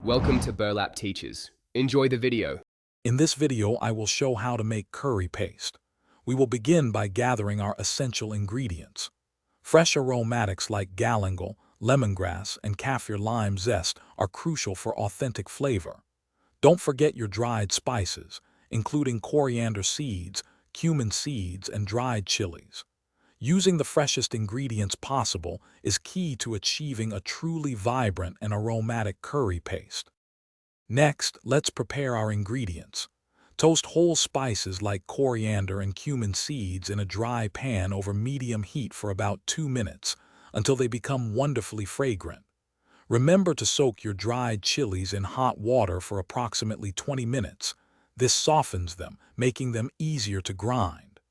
Welcome to Burlap Teachers. Enjoy the video. In this video, I will show how to make curry paste. We will begin by gathering our essential ingredients. Fresh aromatics like galangal, lemongrass, and kaffir lime zest are crucial for authentic flavor. Don't forget your dried spices, including coriander seeds, cumin seeds, and dried chilies. Using the freshest ingredients possible is key to achieving a truly vibrant and aromatic curry paste. Next, let's prepare our ingredients. Toast whole spices like coriander and cumin seeds in a dry pan over medium heat for about 2 minutes until they become wonderfully fragrant. Remember to soak your dried chilies in hot water for approximately 20 minutes. This softens them, making them easier to grind.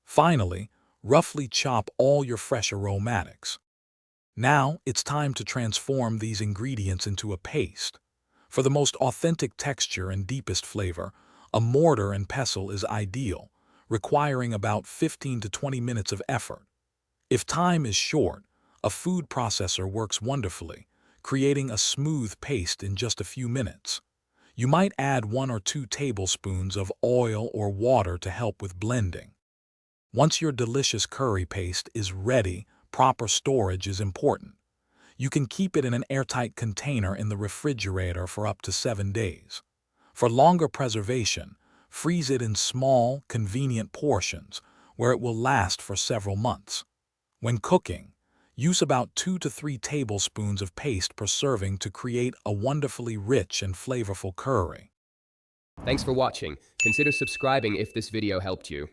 Finally, roughly chop all your fresh aromatics. Now, it's time to transform these ingredients into a paste. For the most authentic texture and deepest flavor, a mortar and pestle is ideal, requiring about 15 to 20 minutes of effort. If time is short, a food processor works wonderfully, creating a smooth paste in just a few minutes. You might add 1 or 2 tablespoons of oil or water to help with blending. Once your delicious curry paste is ready, proper storage is important. You can keep it in an airtight container in the refrigerator for up to 7 days. For longer preservation, freeze it in small, convenient portions where it will last for several months. When cooking, use about 2 to 3 tablespoons of paste per serving to create a wonderfully rich and flavorful curry. Thanks for watching. Consider subscribing if this video helped you.